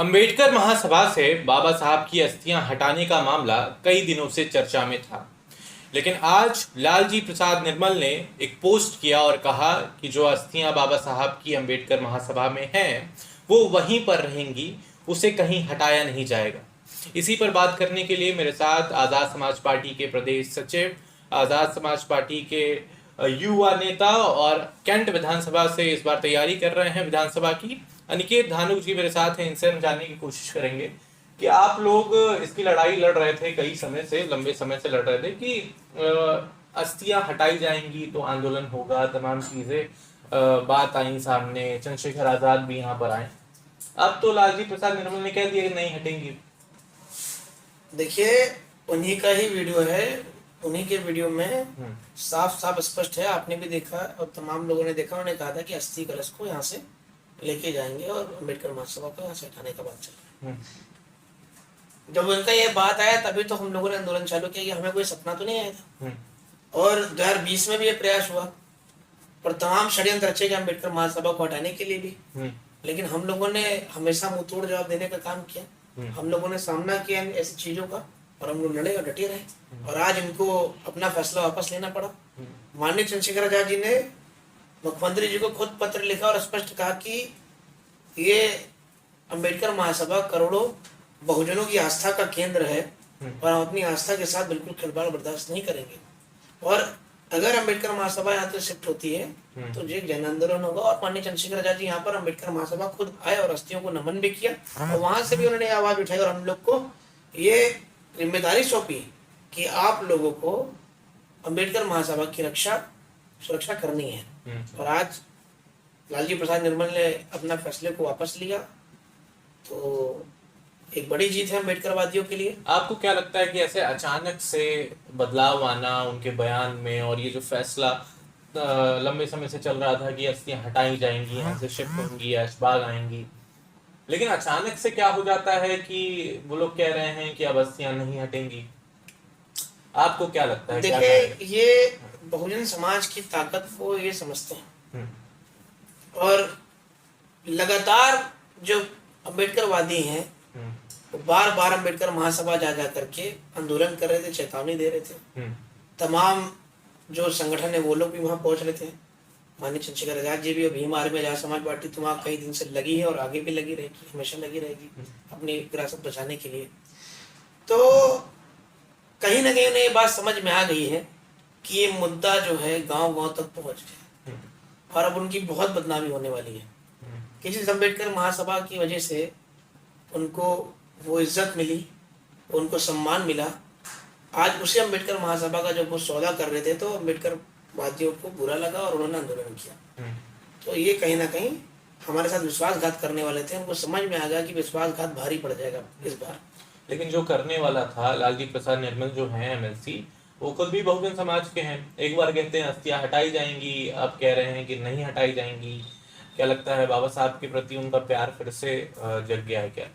अंबेडकर महासभा से बाबा साहब की अस्थियां हटाने का मामला कई दिनों से चर्चा में था, लेकिन आज लालजी प्रसाद निर्मल ने एक पोस्ट किया और कहा कि जो अस्थियां बाबा साहब की अंबेडकर महासभा में हैं, वो वहीं पर रहेंगी, उसे कहीं हटाया नहीं जाएगा। इसी पर बात करने के लिए मेरे साथ आज़ाद समाज पार्टी के प्रदेश सचिव, आज़ाद समाज पार्टी के युवा नेता और कैंट विधानसभा से इस बार तैयारी कर रहे हैं विधानसभा की, अनिकेत धानुक जी मेरे साथ हैं। इनसे हम जानने की कोशिश करेंगे कि आप लोग इसकी लड़ाई लड़ रहे थे, कई समय से, लंबे समय से लड़ रहे थे कि अस्थियां हटाई जाएंगी तो आंदोलन होगा, तमाम चीजें बात आई सामने, चंद्रशेखर आजाद भी यहाँ पर आए। अब तो लालजी प्रसाद निर्मल ने कह दिया कि नहीं हटेंगी। देखिए, उन्हीं का ही वीडियो है, उन्हीं के वीडियो में साफ साफ स्पष्ट है, आपने भी देखा और तमाम लोगों ने देखा। उन्होंने कहा था कि अस्थि कलश को यहाँ से लेके जाएंगे और अम्बेडकर महासभा को यहाँ से हटाने का बात चल रहा है। जब उनका ये बात आया तभी तो हम लोगों ने आंदोलन चालू किया कि हमें कोई सपना तो नहीं आया था। और 2020 में भी ये प्रयास हुआ और तमाम षड्यंत्र रचे गए अम्बेडकर महासभा को हटाने के लिए भी, लेकिन हम लोगों ने हमेशा मुंहतोड़ जवाब देने का काम किया। हम लोगों ने सामना किया ऐसी चीजों का और हम लोग लड़े और डटे रहे और आज इनको अपना फैसला वापस लेना पड़ा। माननीय चंद्रशेखर आजाद जी ने मुख्यमंत्री जी को खुद पत्र लिखा और स्पष्ट कहा कि ये अम्बेडकर महासभा करोड़ों बहुजनों की आस्था का केंद्र है और हम अपनी आस्था के साथ बिल्कुल खिलवाड़ बर्दाश्त नहीं करेंगे। और अगर अम्बेडकर महासभा यहाँ से शिफ्ट होती है तो जो एक जन आंदोलन होगा। और माननीय चंद्रशेखर आजाद जी यहाँ पर अम्बेडकर महासभा खुद आए और अस्थियों को नमन भी किया और वहां से भी उन्होंने आवाज उठाई और हम लोग को ये जिम्मेदारी सौंपी कि आप लोगों को अम्बेडकर महासभा की सुरक्षा करनी है। और आज लालजी प्रसाद निर्मल ने अपना फैसले को वापस लिया, तो एक बड़ी जीत है अम्बेडकरवादियों के लिए। आपको क्या लगता है कि ऐसे अचानक से बदलाव आना उनके बयान में, और ये जो फैसला लंबे समय से चल रहा था कि अस्थियां हटाई जाएंगी, यहाँ से शिफ्ट होंगी, ऐशबाग आएंगी, लेकिन अचानक से क्या हो जाता है कि वो लोग कह रहे हैं कि अब अस्थियां नहीं हटेंगी? आपको क्या लगता है? देखिए, ये बहुजन समाज की ताकत को ये समझते हैं और लगातार जो अम्बेडकरवादी हैं वो बार बार अम्बेडकर महासभा जा करके आंदोलन कर रहे थे, चेतावनी दे रहे थे। तमाम जो संगठन है वो लोग भी वहां पहुंच रहे थे। माननीय चंद्रशेखर आजाद जी भी, भीम आर्मी में आजाद समाज पार्टी तो वहाँ कई दिन से लगी है और आगे भी लगी रहेगी, हमेशा लगी रहेगी अपनी विरासत बचाने के लिए। तो कहीं ना कहीं उन्हें ये बात समझ में आ गई है कि ये मुद्दा जो है गांव गांव तक पहुंच गया और अब उनकी बहुत बदनामी होने वाली है। किसी अम्बेडकर महासभा की वजह से उनको वो इज्जत मिली, उनको सम्मान मिला। आज उसी अम्बेडकर महासभा का जब वो सौदा कर रहे थे तो अम्बेडकर वादियों को बुरा लगा और उन्होंने आंदोलन किया। तो ये कहीं ना कहीं हमारे साथ विश्वासघात करने वाले थे, उनको समझ में आ गया कि विश्वासघात भारी पड़ जाएगा इस बार। लेकिन जो करने वाला था, लालजी प्रसाद निर्मल जो हैं एमएलसी, वो खुद भी बहुजन समाज के हैं। एक बार कहते हैं अस्थियां हटाई जाएंगी, अब कह रहे हैं कि नहीं हटाई जाएंगी। क्या लगता है, बाबा साहब के प्रति उनका प्यार फिर से जग गया है क्या?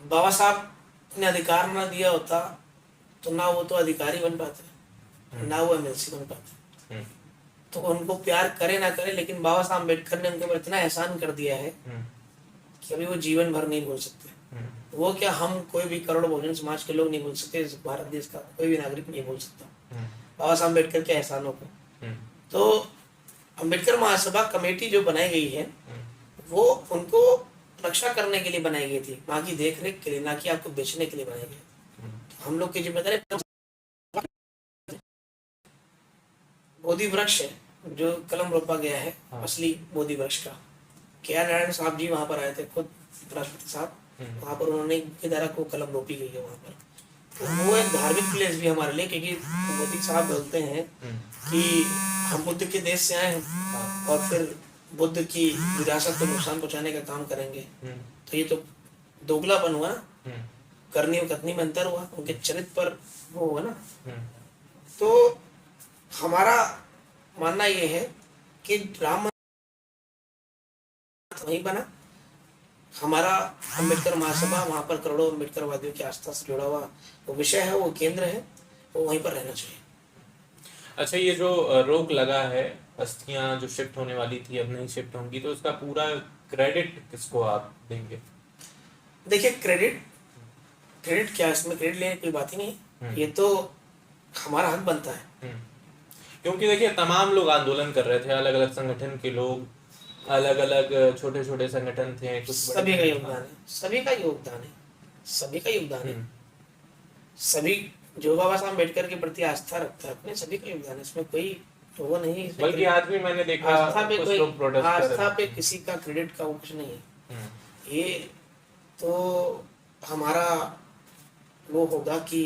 बाबा साहब ने अधिकार ना दिया होता तो ना वो तो अधिकारी बन पाते, ना वो एमएलसी बन पाते। तो उनको प्यार करे ना करे, लेकिन बाबा साहब अम्बेडकर ने उनके ऊपर इतना एहसान कर दिया है कि अभी वो जीवन भर नहीं भूल सकते। वो क्या, हम कोई भी करोड़ बहुजन समाज के लोग नहीं भूल सकते, इस भारत देश का कोई भी नागरिक नहीं भूल सकता बाबा साहब अम्बेडकर के एहसानों को। तो अम्बेडकर महासभा कमेटी जो बनाई गई है वो उनको रक्षा करने के लिए बनाई गई थी, वहां की देख रेख के लिए, ना कि आपको बेचने के लिए बनाई गई। तो हम लोग की जिम्मेदारी, बोधि वृक्ष है जो कलम रोपा गया है, असली बोधि वृक्ष का। के आर नारायण साहब जी वहां पर आए थे, खुद राष्ट्रपति साहब, वहां पर उन्होंने विधारा को कलम रोपी गई है वहां पर। तो वो एक धार्मिक प्लेस भी हमारे लिए, क्योंकि मोदी साहब बोलते हैं कि हम बुद्ध के देश से आए हैं और फिर बुद्ध की विरासत को नुकसान पहुंचाने का काम करेंगे। तो ये तो दोगलापन हुआ ना, करनी और कथनी में अंतर हुआ, उनके चरित्र पर वो हुआ ना। तो हमारा मानना ये है कि राम वही बना, हमारा अम्बेडकर महासभा वहां पर करोड़ों अम्बेडकरवादियों की आस्था से जुड़ा हुआ वो विषय है, वो केंद्र है, वो वहीं पर रहना चाहिए। अच्छा, ये जो रोक लगा है, अस्थियां जो शिफ्ट होने वाली थी अब नहीं शिफ्ट होंगी, तो इसका पूरा क्रेडिट किसको आप देंगे? देखिए क्रेडिट क्या है, इसमें क्रेडिट लेने की कोई बात ही नहीं है, ये तो हमारा हक बनता है। क्योंकि देखिए तमाम लोग आंदोलन कर रहे थे, अलग अलग संगठन के लोग, अलग अलग छोटे छोटे संगठन थे, कुछ सभी का बड़े योगदान है, सभी का योगदान है, सभी का योगदान है, हम्म, सभी जो बाबा साहब अम्बेडकर के प्रति आस्था रखता है अपने, सभी का योगदान है, इसमें कोई वो नहीं है, इसमें बल्कि आज भी मैंने देखा आस्था पे कुछ कोई लोग प्रोटेस्ट कर आस्था रहे पे थे। किसी का क्रेडिट का वो कुछ नहीं है। हम्म, ये तो हमारा वो होगा कि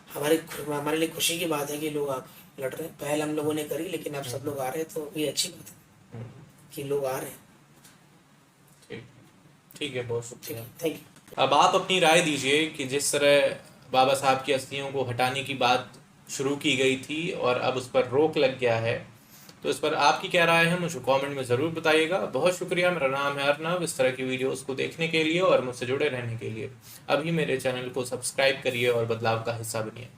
हमारे लिए खुशी की बात है कि लोग आगे लड़ रहे हैं, पहल हम लोगों ने करी लेकिन अब सब लोग आ रहे हैं, तो ये अच्छी बात है हम्म, कि लोग आ रहे हैं। ठीक ठीक है, बहुत ठीक शुक्रिया। है, थैंक यू। अब आप अपनी राय दीजिए कि जिस तरह बाबा साहब की अस्थियों को हटाने की बात शुरू की गई थी और अब उस पर रोक लग गया है, तो इस पर आपकी क्या राय है, मुझे कमेंट में ज़रूर बताइएगा। बहुत शुक्रिया। मेरा नाम है अर्नव। इस तरह की वीडियोस को देखने के लिए और मुझसे जुड़े रहने के लिए अभी मेरे चैनल को सब्सक्राइब करिए और बदलाव का हिस्सा बनिए।